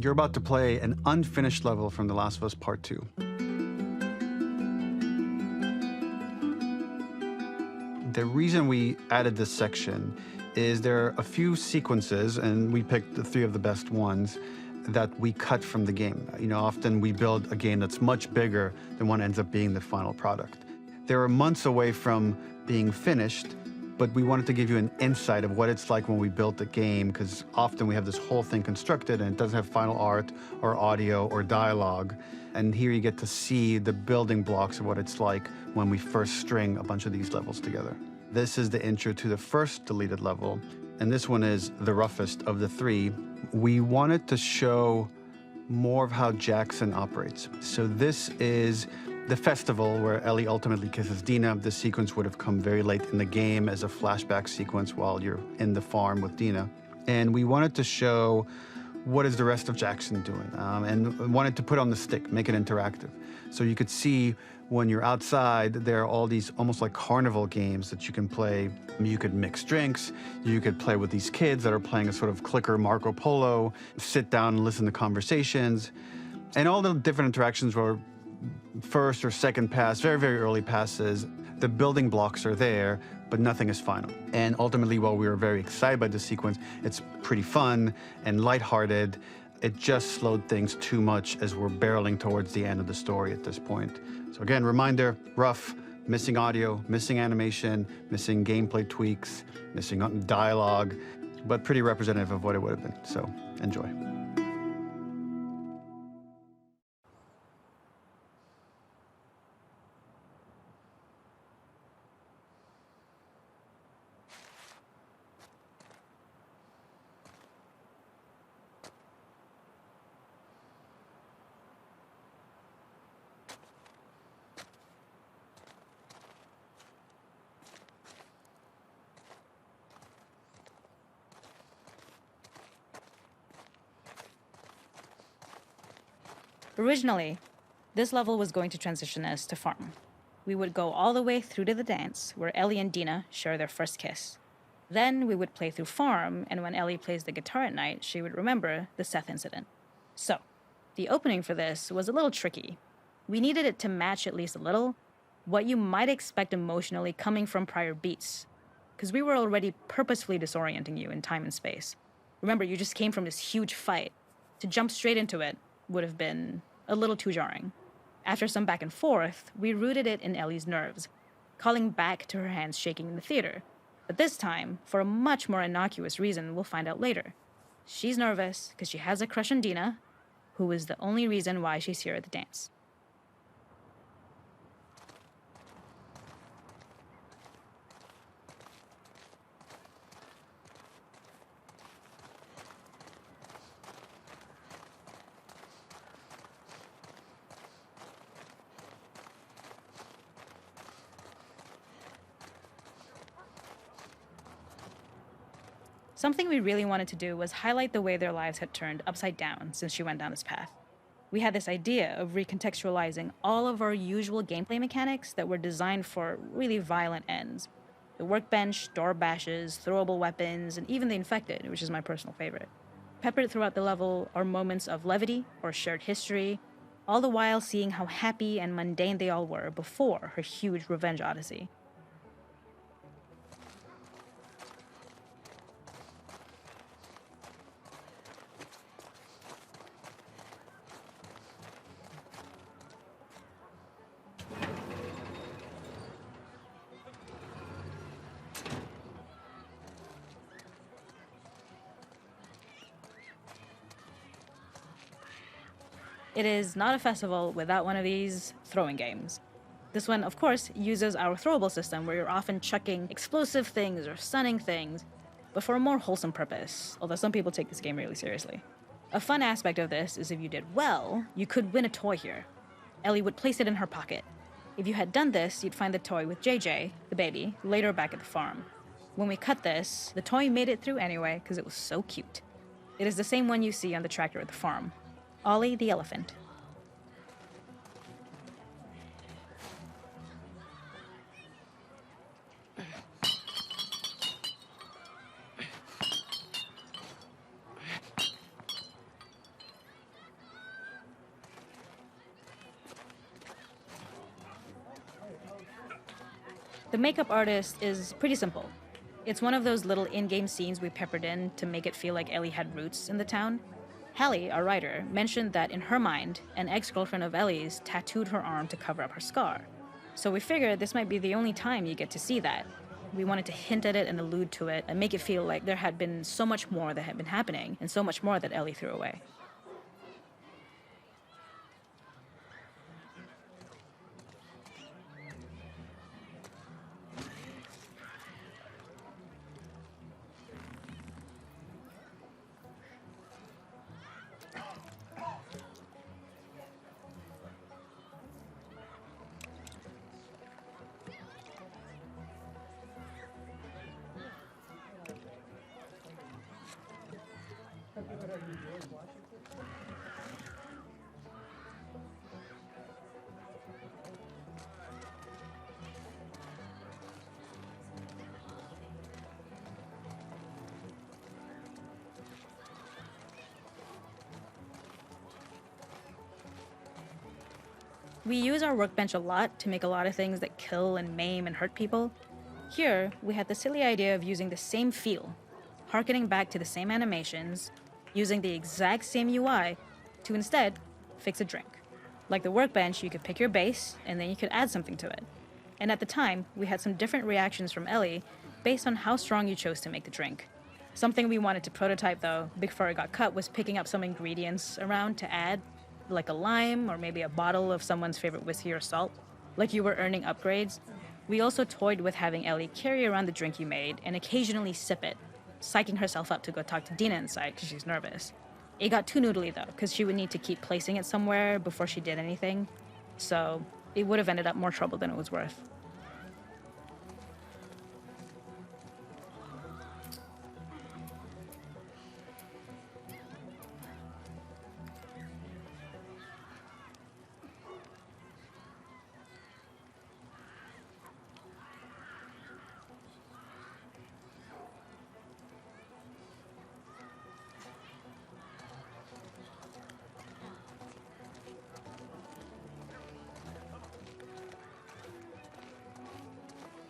You're about to play an unfinished level from The Last of Us Part 2. The reason we added this section is there are a few sequences, and we picked the 3 of the best ones, that we cut from the game. You know, often we build a game that's much bigger than what ends up being the final product. They were months away from being finished, but we wanted to give you an insight of what it's like when we built the game, because often we have this whole thing constructed and it doesn't have final art or audio or dialogue. And here you get to see the building blocks of what it's like when we first string a bunch of these levels together. This is the intro to the first deleted level, and this one is the roughest of the 3. We wanted to show more of how Jackson operates. So this is the festival where Ellie ultimately kisses Dina. This sequence would have come very late in the game as a flashback sequence while you're in the farm with Dina. And we wanted to show what is the rest of Jackson doing, and wanted to put on the stick, make it interactive. So you could see when you're outside, there are all these almost like carnival games that you can play. You could mix drinks, you could play with these kids that are playing a sort of clicker Marco Polo, sit down and listen to conversations. And all the different interactions were first or second pass, very, very early passes. The building blocks are there, but nothing is final. And ultimately, while we were very excited by this sequence, it's pretty fun and lighthearted. It just slowed things too much as we're barreling towards the end of the story at this point. So again, reminder, rough, missing audio, missing animation, missing gameplay tweaks, missing dialogue, but pretty representative of what it would have been. So enjoy. Originally, this level was going to transition us to farm. We would go all the way through to the dance, where Ellie and Dina share their first kiss. Then we would play through farm, and when Ellie plays the guitar at night, she would remember the Seth incident. So, the opening for this was a little tricky. We needed it to match at least a little what you might expect emotionally coming from prior beats, because we were already purposefully disorienting you in time and space. Remember, you just came from this huge fight. To jump straight into it would have been a little too jarring. After some back and forth, we rooted it in Ellie's nerves, calling back to her hands shaking in the theater. But this time, for a much more innocuous reason we'll find out later. She's nervous because she has a crush on Dina, who is the only reason why she's here at the dance. Something we really wanted to do was highlight the way their lives had turned upside down since she went down this path. We had this idea of recontextualizing all of our usual gameplay mechanics that were designed for really violent ends. The workbench, door bashes, throwable weapons, and even the infected, which is my personal favorite. Peppered throughout the level are moments of levity or shared history, all the while seeing how happy and mundane they all were before her huge revenge odyssey. It is not a festival without one of these throwing games. This one, of course, uses our throwable system where you're often chucking explosive things or stunning things, but for a more wholesome purpose, although some people take this game really seriously. A fun aspect of this is if you did well, you could win a toy here. Ellie would place it in her pocket. If you had done this, you'd find the toy with JJ, the baby, later back at the farm. When we cut this, the toy made it through anyway because it was so cute. It is the same one you see on the tractor at the farm. Ollie the elephant. The makeup artist is pretty simple. It's one of those little in-game scenes we peppered in to make it feel like Ellie had roots in the town. Hallie, our writer, mentioned that in her mind, an ex-girlfriend of Ellie's tattooed her arm to cover up her scar. So we figured this might be the only time you get to see that. We wanted to hint at it and allude to it and make it feel like there had been so much more that had been happening and so much more that Ellie threw away. We use our workbench a lot to make a lot of things that kill and maim and hurt people. Here, we had the silly idea of using the same feel, harkening back to the same animations, using the exact same UI to instead fix a drink. Like the workbench, you could pick your base, and then you could add something to it. And at the time, we had some different reactions from Ellie based on how strong you chose to make the drink. Something we wanted to prototype, though, before it got cut, was picking up some ingredients around to add, like a lime or maybe a bottle of someone's favorite whiskey or salt, like you were earning upgrades. We also toyed with having Ellie carry around the drink you made and occasionally sip it, psyching herself up to go talk to Dina inside because she's nervous. It got too noodly though, because she would need to keep placing it somewhere before she did anything, so it would have ended up more trouble than it was worth.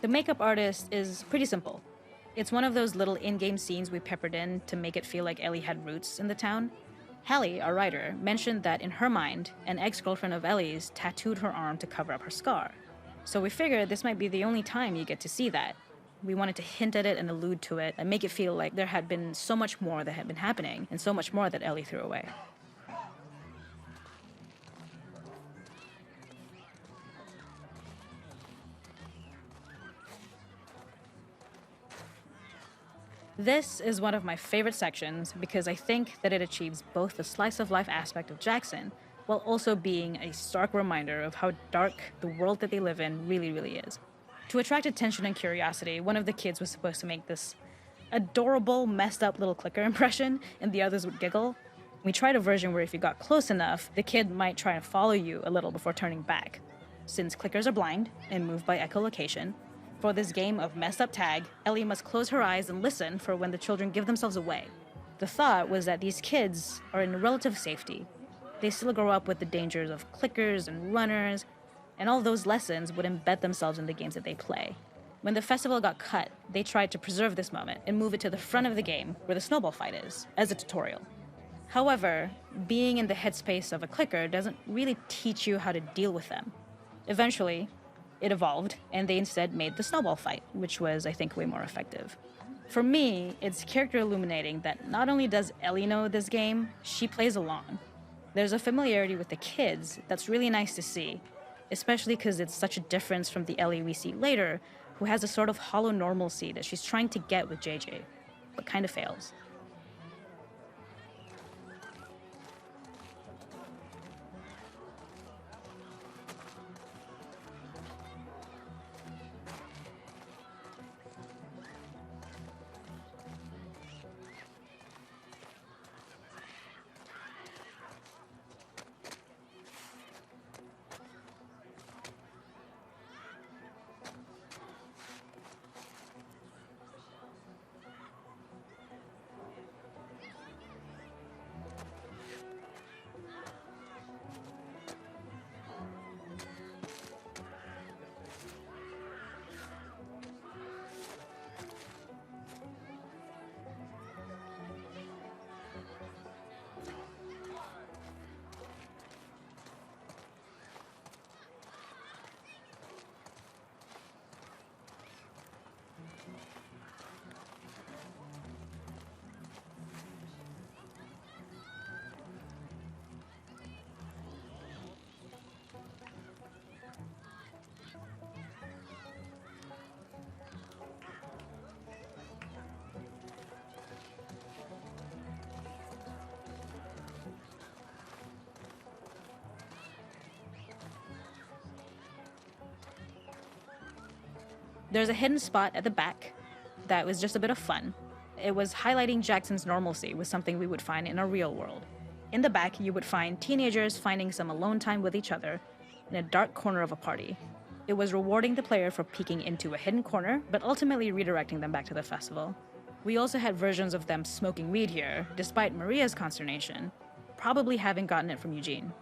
The makeup artist is pretty simple. It's one of those little in-game scenes we peppered in to make it feel like Ellie had roots in the town. Hallie, our writer, mentioned that in her mind, an ex-girlfriend of Ellie's tattooed her arm to cover up her scar. So we figured this might be the only time you get to see that. We wanted to hint at it and allude to it and make it feel like there had been so much more that had been happening and so much more that Ellie threw away. This is one of my favorite sections because I think that it achieves both the slice of life aspect of Jackson while also being a stark reminder of how dark the world that they live in really is. To attract attention and curiosity, one of the kids was supposed to make this adorable, messed up little clicker impression and the others would giggle. We tried a version where if you got close enough, the kid might try and follow you a little before turning back. Since clickers are blind and move by echolocation, for this game of messed up tag, Ellie must close her eyes and listen for when the children give themselves away. The thought was that these kids are in relative safety. They still grow up with the dangers of clickers and runners, and all those lessons would embed themselves in the games that they play. When the festival got cut, they tried to preserve this moment and move it to the front of the game where the snowball fight is, as a tutorial. However, being in the headspace of a clicker doesn't really teach you how to deal with them. Eventually, it evolved, and they instead made the snowball fight, which was, I think, way more effective. For me, it's character illuminating that not only does Ellie know this game, she plays along. There's a familiarity with the kids that's really nice to see, especially because it's such a difference from the Ellie we see later, who has a sort of hollow normalcy that she's trying to get with JJ, but kind of fails. There's a hidden spot at the back that was just a bit of fun. It was highlighting Jackson's normalcy with something we would find in a real world. In the back, you would find teenagers finding some alone time with each other in a dark corner of a party. It was rewarding the player for peeking into a hidden corner, but ultimately redirecting them back to the festival. We also had versions of them smoking weed here, despite Maria's consternation, probably having gotten it from Eugene.